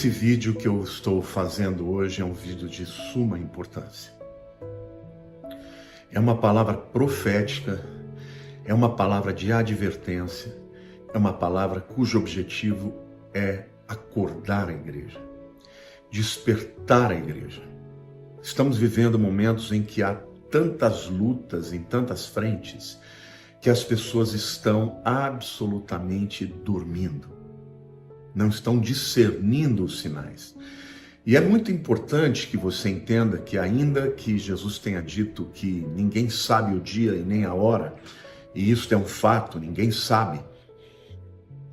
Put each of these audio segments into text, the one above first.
Esse vídeo que eu estou fazendo hoje é um vídeo de suma importância. É uma palavra profética, é uma palavra de advertência, é uma palavra cujo objetivo é acordar a igreja, despertar a igreja. Estamos vivendo momentos em que há tantas lutas em tantas frentes que as pessoas estão absolutamente dormindo. Não estão discernindo os sinais. E é muito importante que você entenda que ainda que Jesus tenha dito que ninguém sabe o dia e nem a hora, e isso é um fato, ninguém sabe,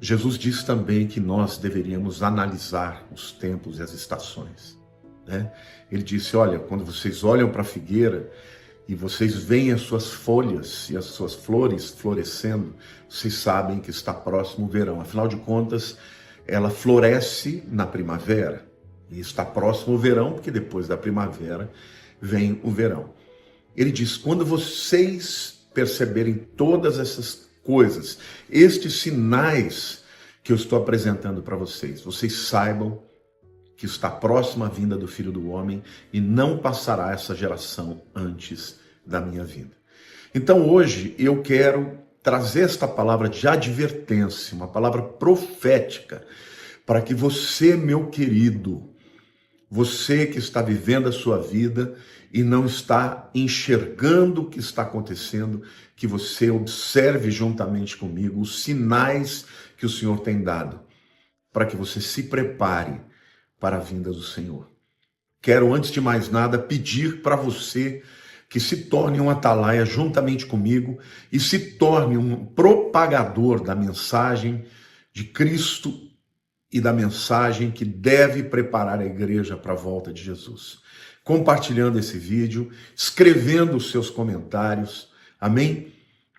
Jesus diz também que nós deveríamos analisar os tempos e as estações, né? Ele disse, olha, quando vocês olham para a figueira e vocês veem as suas folhas e as suas flores florescendo, vocês sabem que está próximo o verão. Afinal de contas, ela floresce na primavera e está próximo o verão, porque depois da primavera vem o verão. Ele diz, quando vocês perceberem todas essas coisas, estes sinais que eu estou apresentando para vocês, vocês saibam que está próxima a vinda do Filho do Homem e não passará essa geração antes da minha vinda. Então hoje eu quero trazer esta palavra de advertência, uma palavra profética, para que você, meu querido, você que está vivendo a sua vida e não está enxergando o que está acontecendo, que você observe juntamente comigo os sinais que o Senhor tem dado, para que você se prepare para a vinda do Senhor. Quero, antes de mais nada, pedir para você que se torne um atalaia juntamente comigo e se torne um propagador da mensagem de Cristo e da mensagem que deve preparar a igreja para a volta de Jesus. Compartilhando esse vídeo, escrevendo os seus comentários, amém?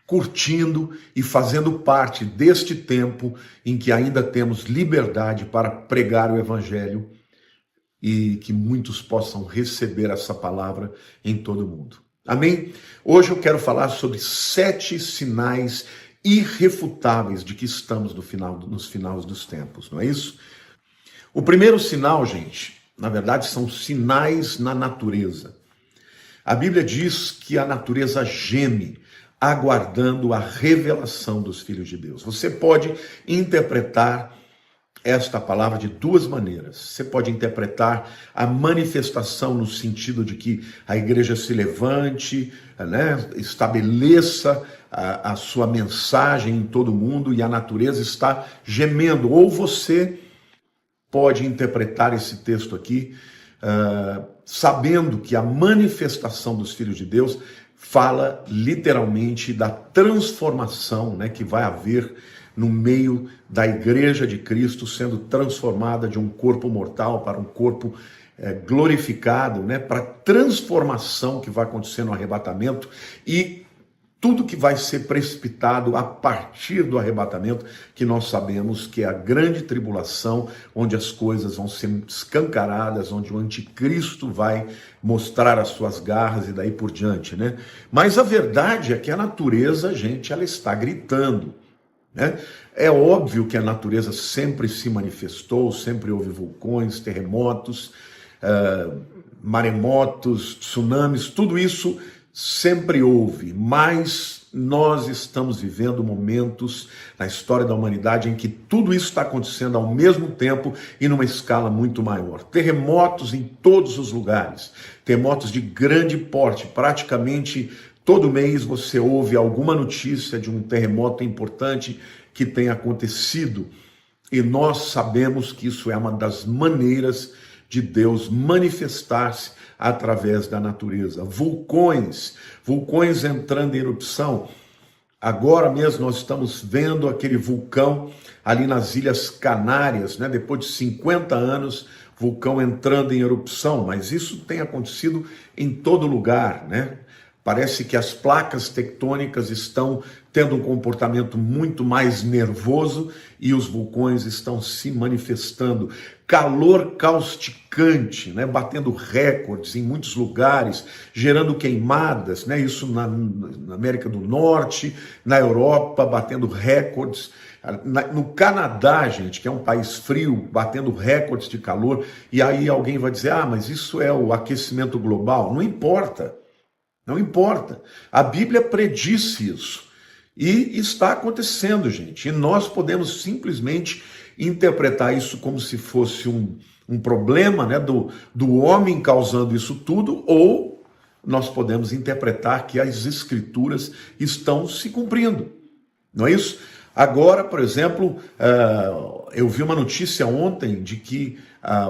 Curtindo e fazendo parte deste tempo em que ainda temos liberdade para pregar o Evangelho e que muitos possam receber essa palavra em todo o mundo. Amém? Hoje eu quero falar sobre 7 sinais irrefutáveis de que estamos nos finais dos tempos, não é isso? O primeiro sinal, gente, na verdade são sinais na natureza. A Bíblia diz que a natureza geme, aguardando a revelação dos filhos de Deus. Você pode interpretar esta palavra de 2 maneiras. Você pode interpretar a manifestação no sentido de que a igreja se levante, né, estabeleça a sua mensagem em todo o mundo e a natureza está gemendo. Ou você pode interpretar esse texto aqui sabendo que a manifestação dos filhos de Deus fala literalmente da transformação, né, que vai haver no meio da igreja de Cristo sendo transformada de um corpo mortal para um corpo glorificado, né, para a transformação que vai acontecer no arrebatamento e tudo que vai ser precipitado a partir do arrebatamento, que nós sabemos que é a grande tribulação, onde as coisas vão ser escancaradas, onde o anticristo vai mostrar as suas garras e daí por diante, né? Mas a verdade é que a natureza, gente, ela está gritando, né? É óbvio que a natureza sempre se manifestou, sempre houve vulcões, terremotos, maremotos, tsunamis, tudo isso sempre houve, mas nós estamos vivendo momentos na história da humanidade em que tudo isso está acontecendo ao mesmo tempo e numa escala muito maior. Terremotos em todos os lugares, terremotos de grande porte, praticamente todo mês você ouve alguma notícia de um terremoto importante que tenha acontecido e nós sabemos que isso é uma das maneiras de Deus manifestar-se através da natureza. Vulcões entrando em erupção. Agora mesmo nós estamos vendo aquele vulcão ali nas Ilhas Canárias, né? Depois de 50 anos, vulcão entrando em erupção, mas isso tem acontecido em todo lugar, né? Parece que as placas tectônicas estão tendo um comportamento muito mais nervoso e os vulcões estão se manifestando. Calor causticante, né, batendo recordes em muitos lugares, gerando queimadas, né, isso na América do Norte, na Europa, batendo recordes. No Canadá, gente, que é um país frio, batendo recordes de calor, e aí alguém vai dizer, mas isso é o aquecimento global. Não importa. Não importa. A Bíblia predisse isso. E está acontecendo, gente. E nós podemos simplesmente interpretar isso como se fosse um problema, né, do homem causando isso tudo, ou nós podemos interpretar que as escrituras estão se cumprindo. Não é isso? Agora, por exemplo, eu vi uma notícia ontem de que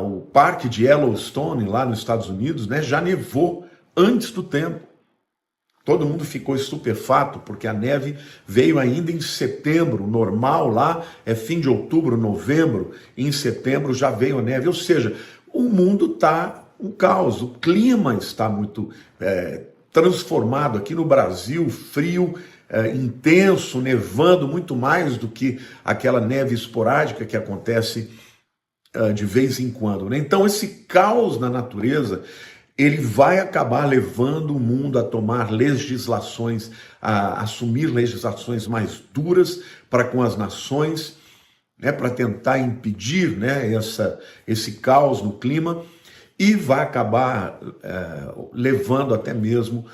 o parque de Yellowstone, lá nos Estados Unidos, né, já nevou antes do tempo. Todo mundo ficou estupefato, porque a neve veio ainda em setembro. O normal lá é fim de outubro, novembro. Em setembro já veio a neve. Ou seja, o mundo está um caos. O clima está muito transformado. Aqui no Brasil, frio, intenso, nevando muito mais do que aquela neve esporádica que acontece de vez em quando, né? Então, esse caos na natureza, ele vai acabar levando o mundo a tomar legislações, a assumir legislações mais duras para com as nações, né, para tentar impedir, né, esse caos no clima, e vai acabar levando até mesmo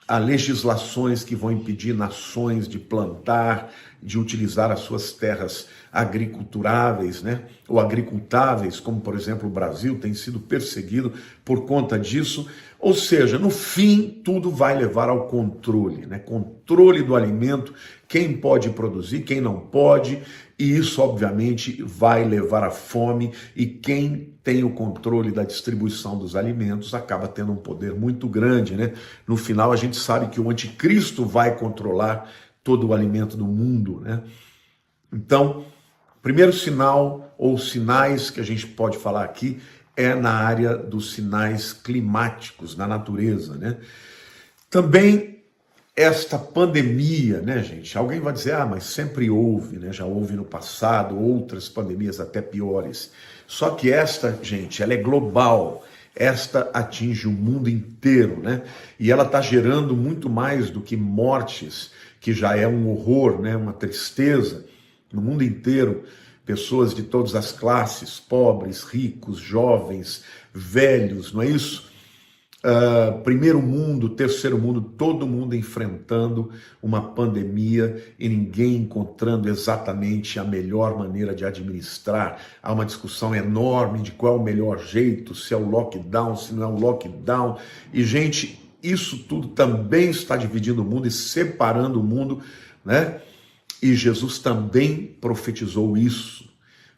a legislações que vão impedir nações de plantar, de utilizar as suas terras agriculturáveis, né, ou agricultáveis, como por exemplo o Brasil tem sido perseguido por conta disso. Ou seja, no fim, tudo vai levar ao controle, né? Controle do alimento, quem pode produzir, quem não pode, e isso obviamente vai levar à fome, e quem tem o controle da distribuição dos alimentos acaba tendo um poder muito grande, né? No final a gente sabe que o anticristo vai controlar todo o alimento do mundo, né? Então, primeiro sinal ou sinais que a gente pode falar aqui é na área dos sinais climáticos, na natureza, né? Também esta pandemia, né, gente? Alguém vai dizer, mas sempre houve, né? Já houve no passado outras pandemias até piores. Só que esta, gente, ela é global. Esta atinge o mundo inteiro, né? E ela está gerando muito mais do que mortes, que já é um horror, né? Uma tristeza no mundo inteiro. Pessoas de todas as classes, pobres, ricos, jovens, velhos, não é isso? Primeiro mundo, terceiro mundo, todo mundo enfrentando uma pandemia e ninguém encontrando exatamente a melhor maneira de administrar. Há uma discussão enorme de qual é o melhor jeito, se é o lockdown, se não é o lockdown. E, gente, isso tudo também está dividindo o mundo e separando o mundo, né? E Jesus também profetizou isso,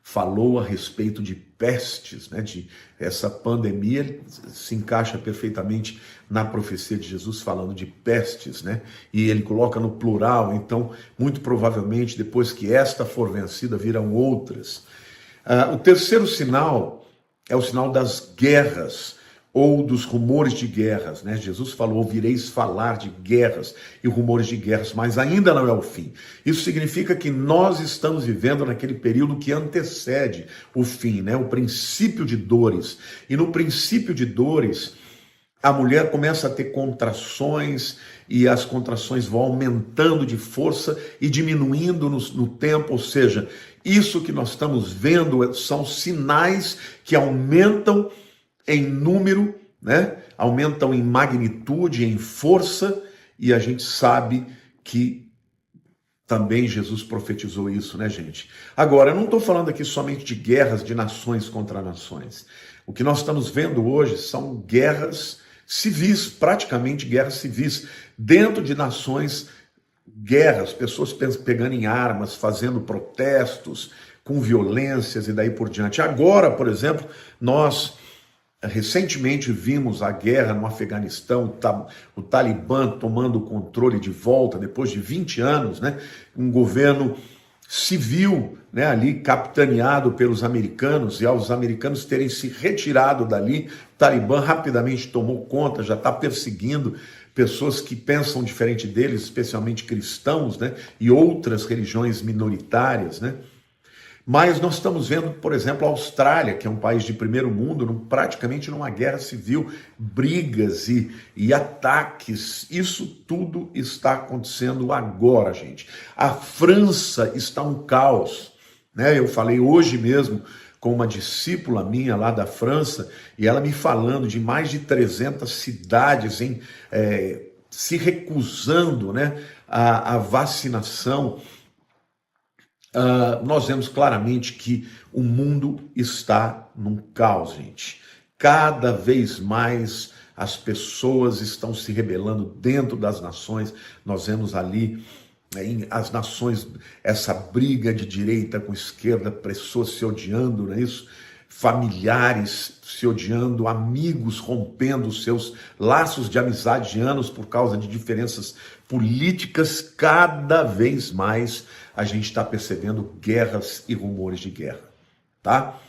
falou a respeito de pestes, né? De essa pandemia se encaixa perfeitamente na profecia de Jesus falando de pestes, né? E ele coloca no plural, então muito provavelmente depois que esta for vencida virão outras. O terceiro sinal é o sinal das guerras, ou dos rumores de guerras, né? Jesus falou, ouvireis falar de guerras e rumores de guerras, mas ainda não é o fim. Isso significa que nós estamos vivendo naquele período que antecede o fim, né? O princípio de dores. E no princípio de dores, a mulher começa a ter contrações, e as contrações vão aumentando de força e diminuindo no tempo, ou seja, isso que nós estamos vendo são sinais que aumentam em número, né? Aumentam em magnitude, em força, e a gente sabe que também Jesus profetizou isso, né, gente? Agora, eu não estou falando aqui somente de guerras de nações contra nações. O que nós estamos vendo hoje são guerras civis, praticamente guerras civis, dentro de nações, guerras, pessoas pegando em armas, fazendo protestos, com violências e daí por diante. Agora, por exemplo, nós recentemente vimos a guerra no Afeganistão, o Talibã tomando o controle de volta depois de 20 anos, né? Um governo se viu, né, ali capitaneado pelos americanos, e aos americanos terem se retirado dali, o Talibã rapidamente tomou conta, já está perseguindo pessoas que pensam diferente deles, especialmente cristãos, né, e outras religiões minoritárias, né? Mas nós estamos vendo, por exemplo, a Austrália, que é um país de primeiro mundo, praticamente numa guerra civil, brigas e ataques. Isso tudo está acontecendo agora, gente. A França está um caos, né? Eu falei hoje mesmo com uma discípula minha lá da França, e ela me falando de mais de 300 cidades se recusando, né, à vacinação. Nós vemos claramente que o mundo está num caos, gente. Cada vez mais as pessoas estão se rebelando dentro das nações. Nós vemos ali as nações, essa briga de direita com esquerda, pessoas se odiando, não é isso? Familiares se odiando, amigos rompendo seus laços de amizade de anos por causa de diferenças políticas. Cada vez mais a gente está percebendo guerras e rumores de guerra, tá?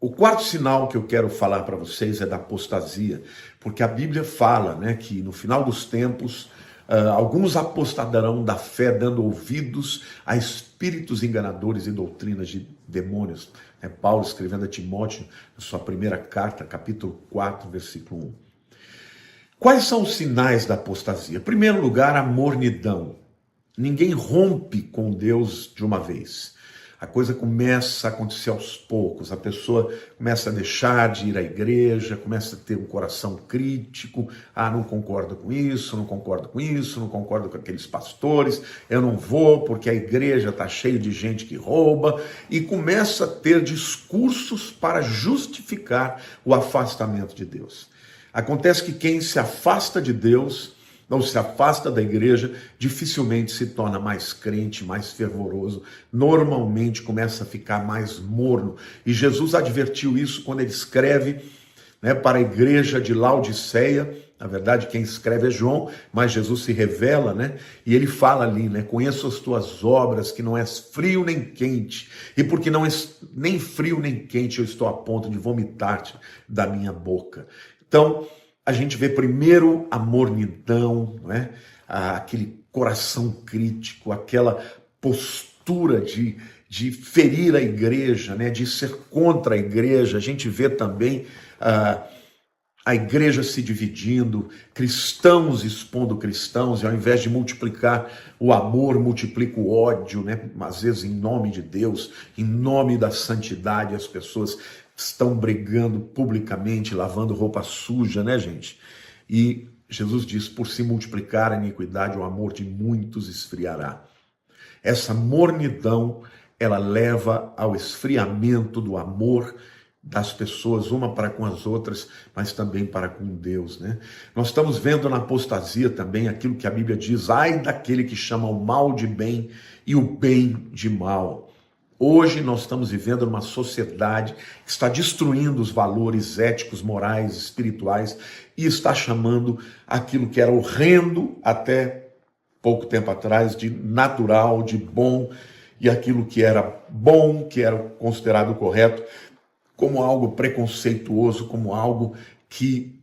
O quarto sinal que eu quero falar para vocês é da apostasia, porque a Bíblia fala, né, que no final dos tempos alguns apostadarão da fé, dando ouvidos a espíritos enganadores e doutrinas de demônios. É Paulo escrevendo a Timóteo, na sua primeira carta, capítulo 4, versículo 1. Quais são os sinais da apostasia? Em primeiro lugar, a mornidão. Ninguém rompe com Deus de uma vez. A coisa começa a acontecer aos poucos, a pessoa começa a deixar de ir à igreja, começa a ter um coração crítico, não concordo com isso, não concordo com isso, não concordo com aqueles pastores, eu não vou porque a igreja está cheia de gente que rouba, e começa a ter discursos para justificar o afastamento de Deus. Acontece que quem se afasta de Deus, não se afasta da igreja, dificilmente se torna mais crente, mais fervoroso, normalmente começa a ficar mais morno. E Jesus advertiu isso quando ele escreve, né, para a igreja de Laodiceia. Na verdade, quem escreve é João, mas Jesus se revela, né? E ele fala ali, né? Conheço as tuas obras, que não és frio nem quente, e porque não és nem frio nem quente, eu estou a ponto de vomitar-te da minha boca. Então, a gente vê primeiro a mornidão, né? Aquele coração crítico, aquela postura de ferir a igreja, né? De ser contra a igreja. A gente vê também a igreja se dividindo, cristãos expondo cristãos, e ao invés de multiplicar o amor, multiplica o ódio, né? Às vezes em nome de Deus, em nome da santidade, as pessoas estão brigando publicamente, lavando roupa suja, né, gente? E Jesus diz, por se multiplicar a iniquidade, o amor de muitos esfriará. Essa mornidão, ela leva ao esfriamento do amor das pessoas, uma para com as outras, mas também para com Deus, né? Nós estamos vendo na apostasia também aquilo que a Bíblia diz, ai daquele que chama o mal de bem e o bem de mal. Hoje nós estamos vivendo numa sociedade que está destruindo os valores éticos, morais, espirituais, e está chamando aquilo que era horrendo até pouco tempo atrás de natural, de bom, e aquilo que era bom, que era considerado correto, como algo preconceituoso, como algo que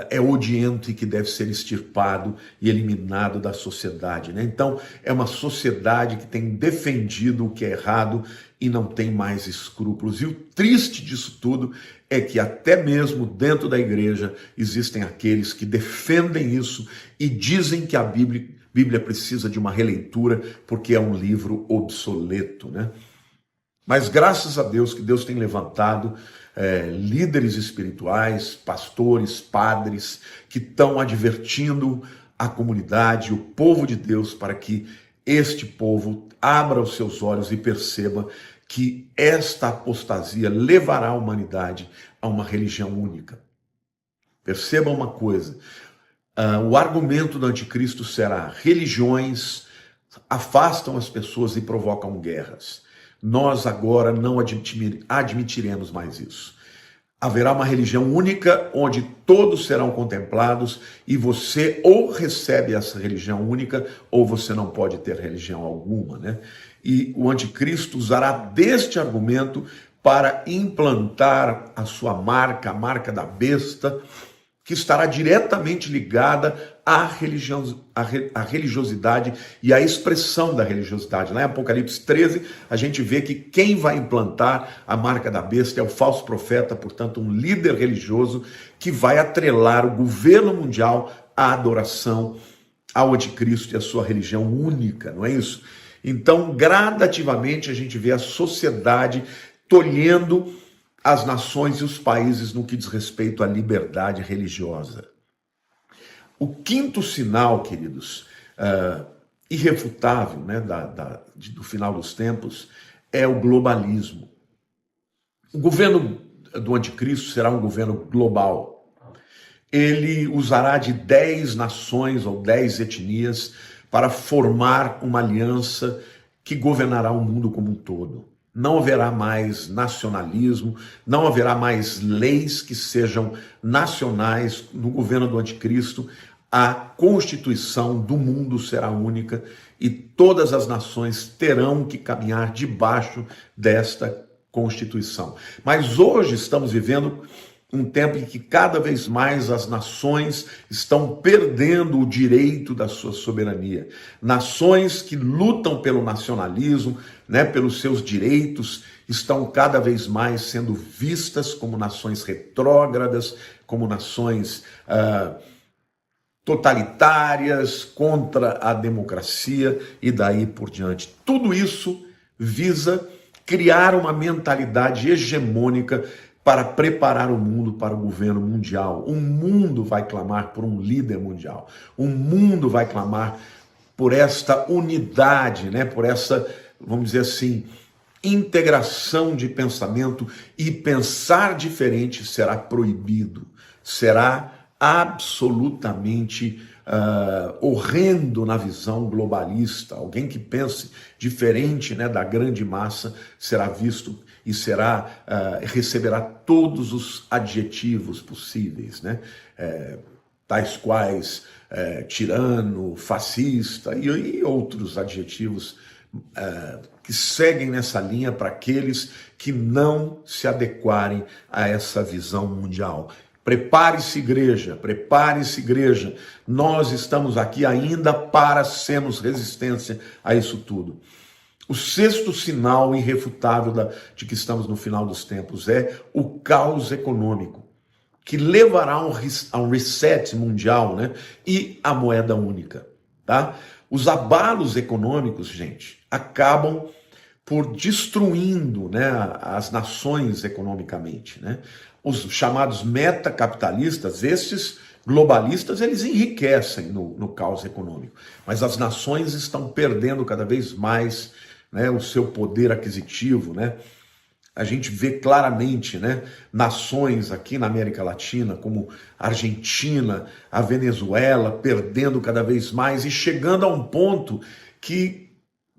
é odiento e que deve ser extirpado e eliminado da sociedade, né? Então, é uma sociedade que tem defendido o que é errado e não tem mais escrúpulos. E o triste disso tudo é que até mesmo dentro da igreja existem aqueles que defendem isso e dizem que a Bíblia precisa de uma releitura porque é um livro obsoleto, né? Mas graças a Deus que Deus tem levantado líderes espirituais, pastores, padres, que estão advertindo a comunidade, o povo de Deus, para que este povo abra os seus olhos e perceba que esta apostasia levará a humanidade a uma religião única. Perceba uma coisa, o argumento do anticristo será: religiões afastam as pessoas e provocam guerras. Nós agora não admitiremos mais isso. Haverá uma religião única onde todos serão contemplados e você ou recebe essa religião única ou você não pode ter religião alguma, né? E o anticristo usará deste argumento para implantar a sua marca, a marca da besta, que estará diretamente ligada à religiosidade e à expressão da religiosidade. Lá em Apocalipse 13, a gente vê que quem vai implantar a marca da besta é o falso profeta, portanto, um líder religioso que vai atrelar o governo mundial à adoração ao anticristo e à sua religião única, não é isso? Então, gradativamente, a gente vê a sociedade tolhendo as nações e os países no que diz respeito à liberdade religiosa. O quinto sinal, queridos, irrefutável, né, do final dos tempos, é o globalismo. O governo do anticristo será um governo global. Ele usará de 10 nações ou 10 etnias para formar uma aliança que governará o mundo como um todo. Não haverá mais nacionalismo, não haverá mais leis que sejam nacionais no governo do anticristo. A constituição do mundo será única e todas as nações terão que caminhar debaixo desta constituição. Mas hoje estamos vivendo um tempo em que cada vez mais as nações estão perdendo o direito da sua soberania. Nações que lutam pelo nacionalismo, né, pelos seus direitos, estão cada vez mais sendo vistas como nações retrógradas, como nações totalitárias, contra a democracia e daí por diante. Tudo isso visa criar uma mentalidade hegemônica para preparar o mundo para o governo mundial. O mundo vai clamar por um líder mundial. O mundo vai clamar por esta unidade, né? Por essa, vamos dizer assim, integração de pensamento, e pensar diferente será proibido. Será absolutamente horrendo na visão globalista. Alguém que pense diferente, né, da grande massa será visto e receberá todos os adjetivos possíveis, né? Tais quais tirano, fascista e outros adjetivos que seguem nessa linha para aqueles que não se adequarem a essa visão mundial. Prepare-se, igreja, prepare-se, igreja. Nós estamos aqui ainda para sermos resistência a isso tudo. O sexto sinal irrefutável de que estamos no final dos tempos é o caos econômico, que levará a um reset mundial, né? E a moeda única, tá? Os abalos econômicos, gente, acabam por destruindo, né, as nações economicamente, né? Os chamados metacapitalistas, estes globalistas, eles enriquecem no caos econômico, mas as nações estão perdendo cada vez mais, né, o seu poder aquisitivo, né? A gente vê claramente, né, nações aqui na América Latina, como a Argentina, a Venezuela, perdendo cada vez mais e chegando a um ponto que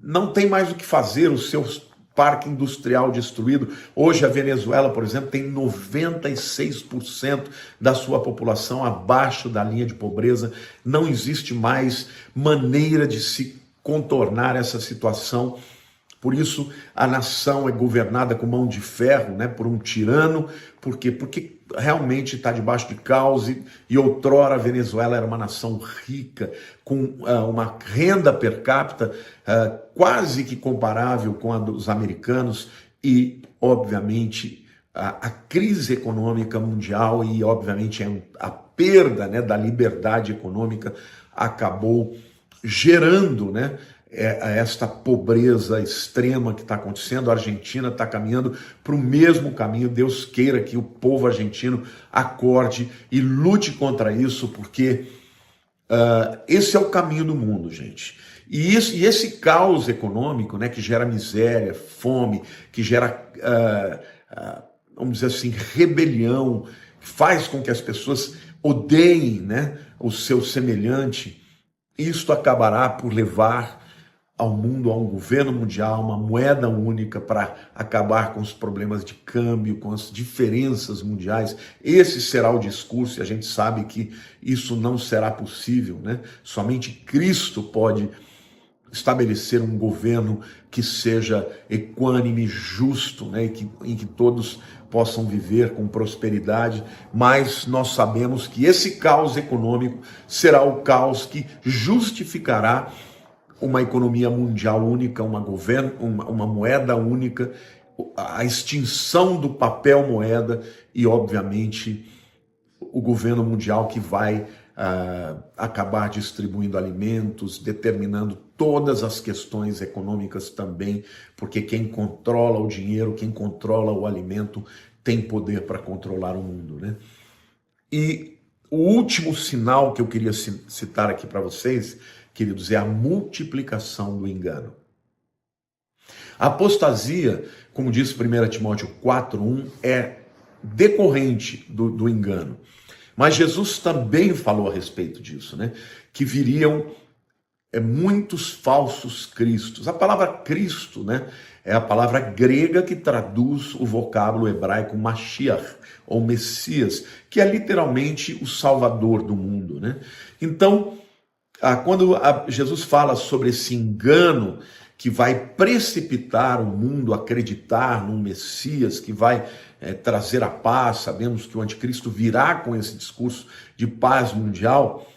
não tem mais o que fazer, os seus parque industrial destruído. Hoje a Venezuela, por exemplo, tem 96% da sua população abaixo da linha de pobreza. Não existe mais maneira de se contornar essa situação. Por isso a nação é governada com mão de ferro, né, por um tirano. Por quê? Porque realmente está debaixo de caos e outrora a Venezuela era uma nação rica, com uma renda per capita quase que comparável com a dos americanos e, obviamente, a crise econômica mundial e, obviamente, a perda, né, da liberdade econômica acabou gerando, né, esta pobreza extrema que está acontecendo. A Argentina está caminhando para o mesmo caminho. Deus queira que o povo argentino acorde e lute contra isso, porque esse é o caminho do mundo, gente. E esse caos econômico, né, que gera miséria, fome, que gera, vamos dizer assim, rebelião, que faz com que as pessoas odeiem, né, o seu semelhante, isto acabará por levar ao mundo, a um governo mundial, uma moeda única para acabar com os problemas de câmbio, com as diferenças mundiais. Esse será o discurso, e a gente sabe que isso não será possível, né? Somente Cristo pode estabelecer um governo que seja equânime, justo, né? Em que todos possam viver com prosperidade, mas nós sabemos que esse caos econômico será o caos que justificará uma economia mundial única, uma moeda única, a extinção do papel moeda e, obviamente, o governo mundial que vai acabar distribuindo alimentos, determinando todas as questões econômicas também, porque quem controla o dinheiro, quem controla o alimento, tem poder para controlar o mundo, né? E o último sinal que eu queria citar aqui para vocês, queridos, é a multiplicação do engano. A apostasia, como diz 1 Timóteo 4:1, é decorrente do engano. Mas Jesus também falou a respeito disso, né? Que viriam muitos falsos cristos. A palavra Cristo, né, é a palavra grega que traduz o vocábulo hebraico Mashiach, ou Messias, que é literalmente o Salvador do mundo, né? Então, quando Jesus fala sobre esse engano que vai precipitar o mundo a acreditar num Messias que vai trazer a paz, sabemos que o anticristo virá com esse discurso de paz mundial,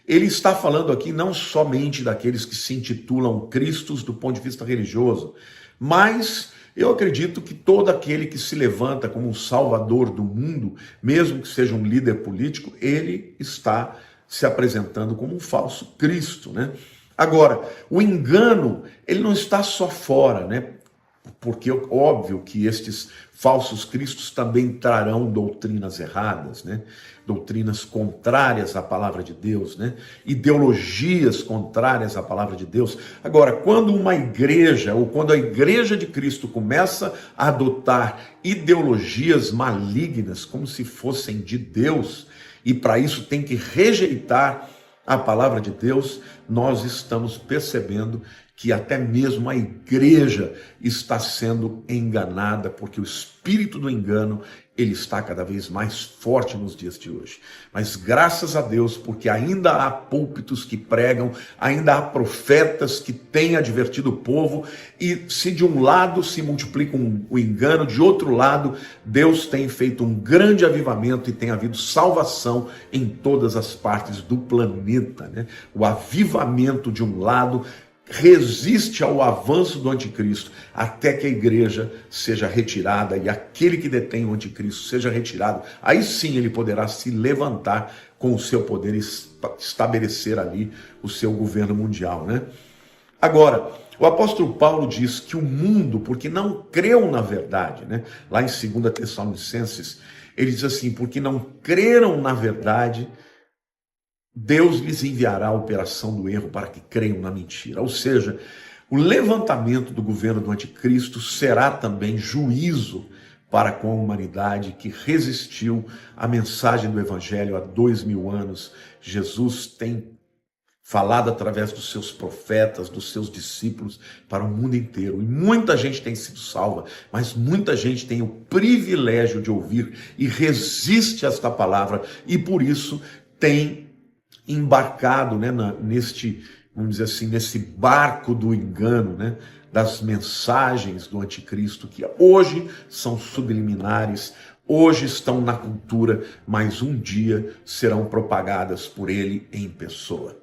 ele está falando aqui não somente daqueles que se intitulam Cristos do ponto de vista religioso, mas eu acredito que todo aquele que se levanta como um salvador do mundo, mesmo que seja um líder político, ele está se apresentando como um falso Cristo, né? Agora, o engano, ele não está só fora, né? Porque óbvio que estes falsos cristos também trarão doutrinas erradas, né? Doutrinas contrárias à palavra de Deus, né? Ideologias contrárias à palavra de Deus. Agora, quando uma igreja, ou quando a igreja de Cristo começa a adotar ideologias malignas, como se fossem de Deus, e para isso tem que rejeitar a palavra de Deus, nós estamos percebendo que até mesmo a igreja está sendo enganada, porque o espírito do engano, ele está cada vez mais forte nos dias de hoje. Mas graças a Deus, porque ainda há púlpitos que pregam, ainda há profetas que têm advertido o povo, e se de um lado se multiplica o engano, de outro lado, Deus tem feito um grande avivamento e tem havido salvação em todas as partes do planeta, né? O avivamento de um lado resiste ao avanço do anticristo até que a igreja seja retirada e aquele que detém o anticristo seja retirado. Aí sim ele poderá se levantar com o seu poder e estabelecer ali o seu governo mundial, né? Agora, o apóstolo Paulo diz que o mundo, porque não creu na verdade, né? Lá em 2 Tessalonicenses, ele diz assim, porque não creram na verdade, Deus lhes enviará a operação do erro para que creiam na mentira. Ou seja, o levantamento do governo do anticristo será também juízo para com a humanidade que resistiu à mensagem do evangelho há 2000 anos. Jesus tem falado através dos seus profetas, dos seus discípulos para o mundo inteiro. E muita gente tem sido salva, mas muita gente tem o privilégio de ouvir e resiste a esta palavra e por isso tem embarcado, né, vamos dizer assim, nesse barco do engano, né, das mensagens do anticristo, que hoje são subliminares, hoje estão na cultura, mas um dia serão propagadas por ele em pessoa.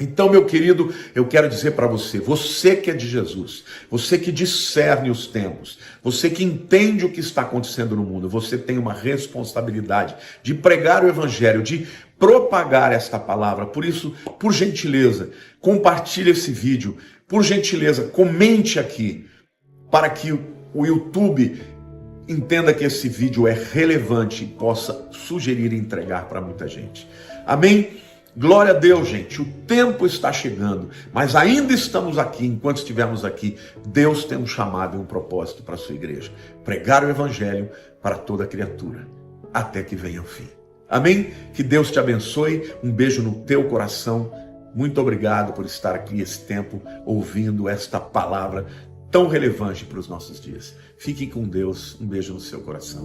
Então, meu querido, eu quero dizer para você, você que é de Jesus, você que discerne os tempos, você que entende o que está acontecendo no mundo, você tem uma responsabilidade de pregar o evangelho, de propagar esta palavra. Por isso, por gentileza, compartilhe esse vídeo, por gentileza, comente aqui, para que o YouTube entenda que esse vídeo é relevante e possa sugerir e entregar para muita gente. Amém? Glória a Deus, gente, o tempo está chegando, mas ainda estamos aqui, enquanto estivermos aqui, Deus tem um chamado e um propósito para a sua igreja, pregar o evangelho para toda criatura, até que venha o fim. Amém? Que Deus te abençoe, um beijo no teu coração Muito obrigado por estar aqui esse tempo ouvindo esta palavra tão relevante para os nossos dias. Fiquem com Deus. Um beijo no seu coração.